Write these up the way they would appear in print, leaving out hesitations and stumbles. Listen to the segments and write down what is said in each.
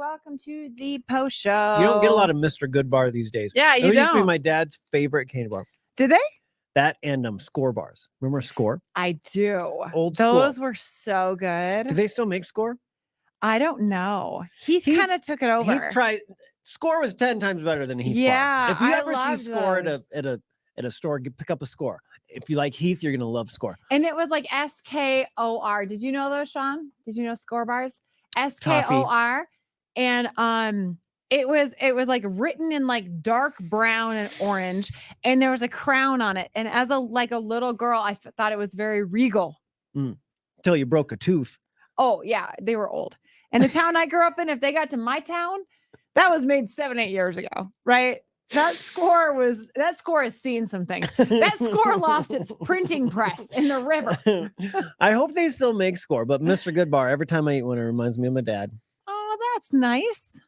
welcome to the post show. You don't get a lot of Mr. Goodbar these days. Yeah, you It used to be don't. my dad's favorite candy bar. Did they? That and Score bars. Remember Score? I do. Old school. Those were so good. Do they still make Score? I don't know. Heath kind of took it over. Heath tried. Score was 10 times better than Heath. Yeah, bar. If you I ever see loved Score those. at a store, pick up a Score. If you like Heath, you're gonna love Score. And it was like SKOR. Did you know those, Sean? Did you know Score bars? SKOR. And it was like written in like dark brown and orange, and there was a crown on it. And as a little girl, I thought it was very regal. Until you broke a tooth. Oh yeah, they were old. And the town I grew up in, if they got to my town, that was made 7-8 years ago, right? That score has seen some things. That Score lost its printing press in the river. I hope they still make Score, but Mr. Goodbar, every time I eat one, it reminds me of my dad. Oh, that's nice.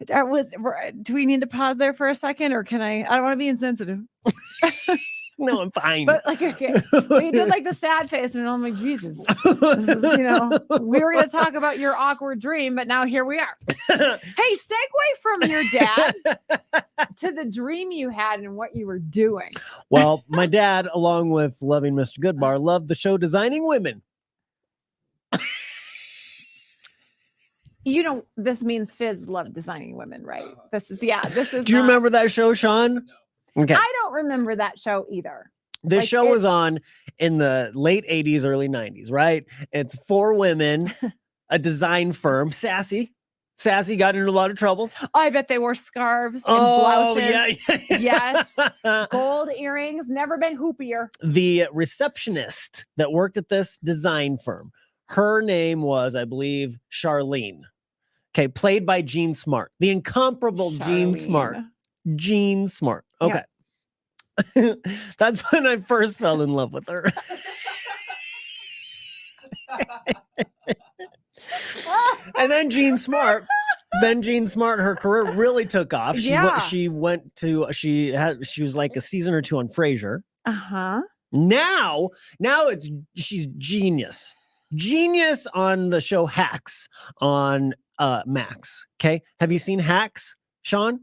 Do we need to pause there for a second, or can I don't want to be insensitive. No, I'm fine. But like, okay, we did like the sad face, and I'm like, Jesus, this is, we were going to talk about your awkward dream, but now here we are. Hey, segue from your dad to the dream you had and what you were doing. Well, my dad, along with loving Mr. Goodbar, loved the show Designing Women. This means Fizz loved Designing Women, right? This is. Do you remember that show, Sean? No. Okay. I don't remember that show either. This show was on in the late 80s, early 90s, right? It's 4 women, a design firm, Sassy got into a lot of troubles. I bet they wore scarves and blouses. Yeah. Yes. Gold earrings, never been hoopier. The receptionist that worked at this design firm, her name was, I believe, Charlene. Okay, played by Jean Smart, the incomparable Jean Smart. Jean Smart. Okay. Yeah. That's when I first fell in love with her. And then Jean Smart, her career really took off. She was like a season or 2 on Frasier. Uh-huh. Now she's genius on the show Hacks on Max. Okay. Have you seen Hacks, Sean?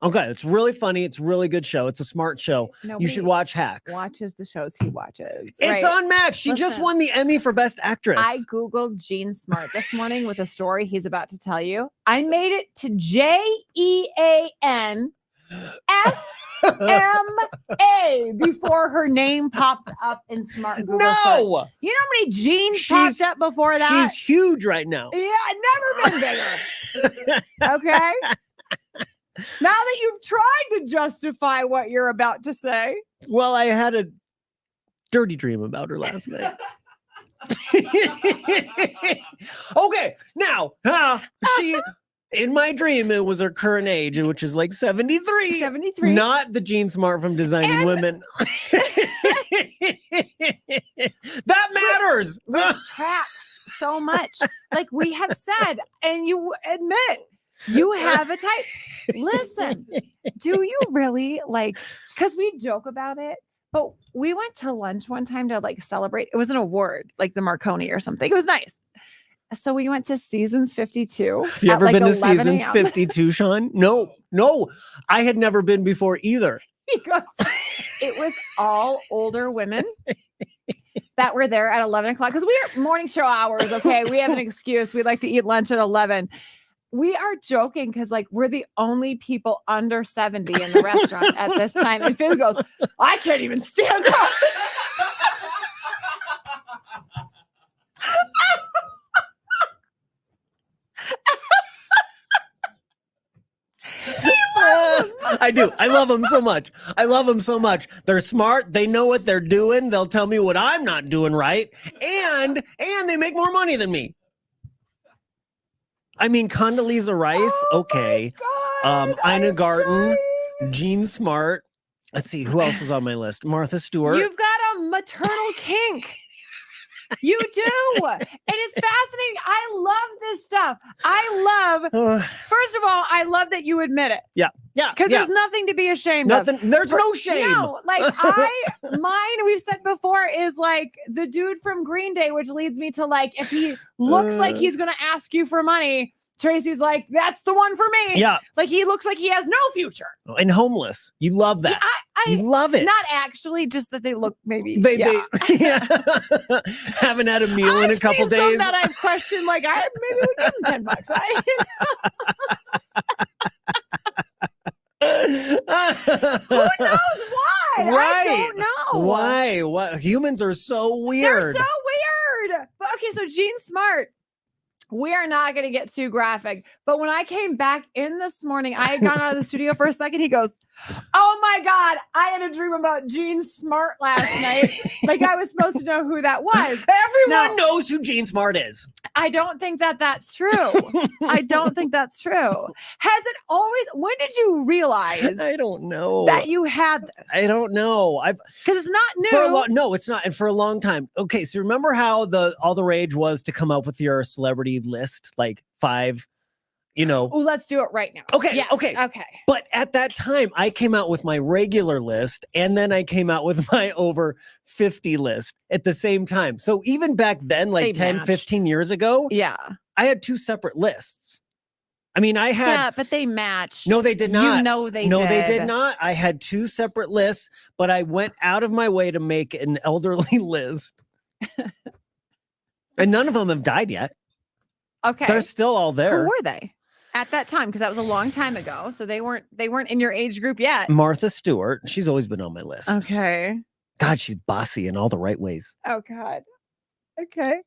Okay, it's really funny. It's a really good show. It's a smart show. You should watch Hacks. Watches the shows he watches. It's on Max. She just won the Emmy for Best Actress. I Googled Jean Smart this morning with a story he's about to tell you. I made it to JEANSMA before her name popped up in Smart Google search. You know how many Jeans popped up before that? She's huge right now. Yeah, never been bigger. Okay. Now that you've tried to justify what you're about to say. Well, I had a dirty dream about her last night. Okay, now, in my dream, it was her current age, which is like 73. 73. Not the Jean Smart from Designing Women. That matters. Which tracks so much. Like we have said, and you admit, you have a type. Listen, do you really because we joke about it, but we went to lunch one time to celebrate. It was an award, like the Marconi or something. It was nice. So we went to Seasons 52. Have you ever been to Seasons 52, Sean? No. I had never been before either. Because it was all older women that were there at 11 o'clock. Because we are morning show hours, okay? We have an excuse. We like to eat lunch at 11. We are joking because we're the only people under 70 in the restaurant at this time. And Fizz goes, I can't even stand up. I do. I love them so much. They're smart. They know what they're doing. They'll tell me what I'm not doing right. And they make more money than me. I mean, Condoleezza Rice, okay. Ina Garten, Jean Smart. Let's see, who else was on my list? Martha Stewart. You've got a maternal kink. You do. And it's fascinating. I love this stuff. First of all, I love that you admit it. Yeah. Because there's nothing to be ashamed of. There's no shame. No, mine, we've said before, is the dude from Green Day, which leads me to if he looks like he's going to ask you for money, Tracy's like, that's the one for me. Yeah. Like he looks like he has no future. And homeless. You love that. I you love it. Not actually, just that they look maybe. They yeah. Haven't had a meal in a couple days. Some that I've questioned, like I maybe would give them $10. Who knows why? Right. I don't know. Why? What? Humans are so weird. They're so weird. But okay, so Gene Smart. We are not going to get too graphic, but when I came back in this morning, I had gone out of the studio for a second. He goes, "Oh my God, I had a dream about Gene Smart last night." Like I was supposed to know who that was. Everyone knows who Gene Smart is. I don't think that that's true. I don't think that's true. Has it always? When did you realize? I don't know that you had this. I don't know. Because it's not new. No, it's not. And for a long time. Okay, so remember how all the rage was to come up with your celebrity list, like 5, Oh, let's do it right now. Okay, yes, okay. But at that time, I came out with my regular list, and then I came out with my over 50 list at the same time. So even back then, like They 10, matched. 15 years ago, Yeah. I had 2 separate lists. I mean, I had... Yeah, but they matched. No, they did not. They No, did. they did not. I had 2 separate lists, but I went out of my way to make an elderly list. And none of them have died yet. Okay. They're still all there. Who were they at that time? Because that was a long time ago. So they weren't in your age group yet. Martha Stewart. She's always been on my list. Okay. God, she's bossy in all the right ways. Oh God. Okay.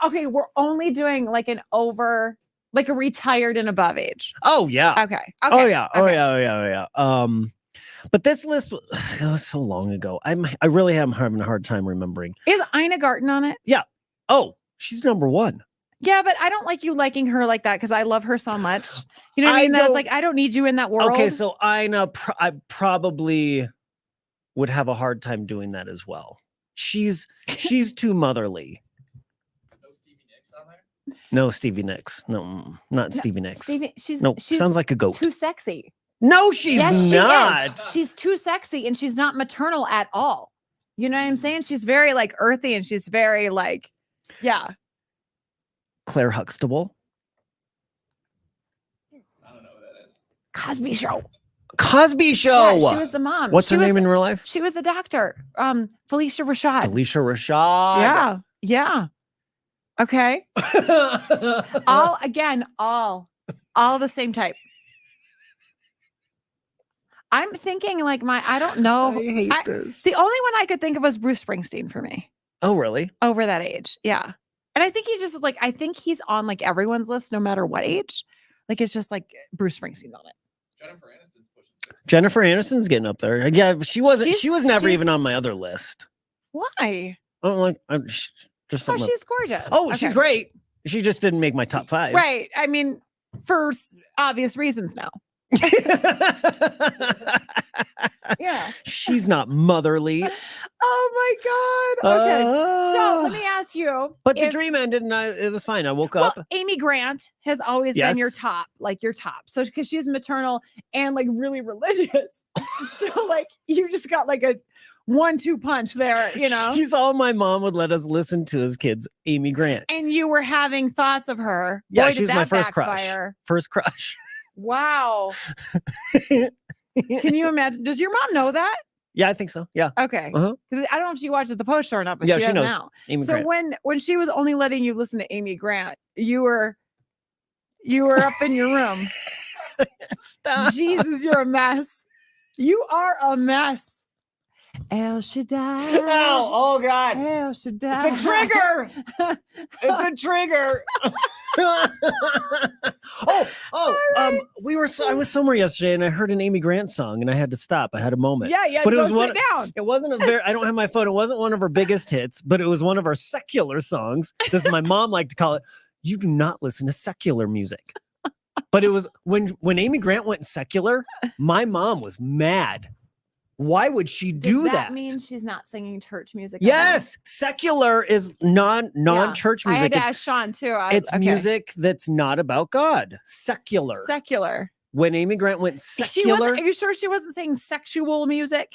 Okay, we're only doing like a retired and above age. Oh yeah. Okay. Oh yeah. Oh yeah. But this list was so long ago. I really am having a hard time remembering. Is Ina Garten on it? Yeah. Oh, she's number 1. Yeah, but I don't like you liking her like that because I love her so much. You know what I mean? That's like I don't need you in that world. Okay, so Ina, I probably would have a hard time doing that as well. She's too motherly. No Stevie Nicks. No, not Stevie Nicks. She's sounds like a goat. Too sexy. No, she's not. She is. She's too sexy and she's not maternal at all. You know what I'm saying? She's very like earthy and she's very like, yeah. Claire Huxtable. I don't know who that is. Cosby Show. Cosby Show. Yeah, she was the mom. What's her name in real life? She was a doctor. Felicia Rashad. Felicia Rashad. Yeah. Yeah. Okay. all the same type. I'm thinking like I don't know. I hate this. The only one I could think of was Bruce Springsteen for me. Oh, really? Over that age. Yeah. And I think he's just like, I think he's on like everyone's list, no matter what age. Like, it's just like Bruce Springsteen's on it. Jennifer Aniston's getting up there. Yeah, she wasn't. She was never she's- even on my other list. Why? I don't like. Just Oh, she's gorgeous. Oh, she's Okay. great. She just didn't make my top 5. Right. I mean, for obvious reasons now. Yeah. She's not motherly. Oh my God. Okay. So let me ask you. But the if- dream ended and it was fine. I woke well, up. Amy Grant has always been your Yes. top, like your top. So because she's maternal and like really religious. So like you just got like a 1-2 punch there, you know. She's all my mom would let us listen to as kids, Amy Grant. And you were having thoughts of her. Yeah, Boy, did she's my that first backfire. crush. First crush. Wow. Can you imagine? Does your mom know that? Yeah, I think so. Yeah. Okay. Uh-huh. Because I don't know if she watches the post show or not, but Yeah, she she does knows. now. Amy So Grant. when she was only letting you listen to Amy Grant, you were up in your room. Stop. Jesus, you're a mess. You are a mess. El Shaddai. Oh God. El Shaddai. It's a trigger. It's a trigger. I was somewhere yesterday and I heard an Amy Grant song and I had to stop. I had a moment. Yeah, But it go was one. sit down. It wasn't I don't have my phone. It wasn't one of her biggest hits, but it was one of her secular songs. This my mom liked to call it. You do not listen to secular music. But it was when Amy Grant went secular, my mom was mad. Why would she do Does that? that mean she's not singing church music? Yes, secular is non-church I music. had to ask Sean too. It's music that's not about God. Secular. Secular. When Amy Grant went She secular, wasn't. Are you sure she wasn't saying sexual music?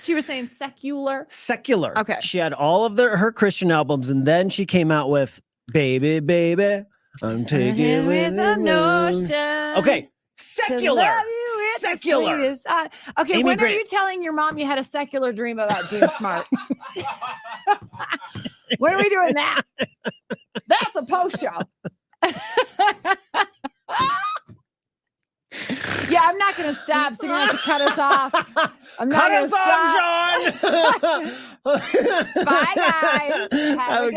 She was saying secular. Secular. Okay. She had all of her Christian albums, and then she came out with Baby, Baby, I'm taking with the the moon. notion. Okay. to Secular. love you with the Secular. sweetest eye. Okay, Amy when Grant. are you telling your mom you had a secular dream about Gene Smart? When are we doing that? That's a post show. Yeah, I'm not going to stop, so you're going to have to cut us off. I'm not Cut going to us stop. off, Sean. Bye, guys. Have a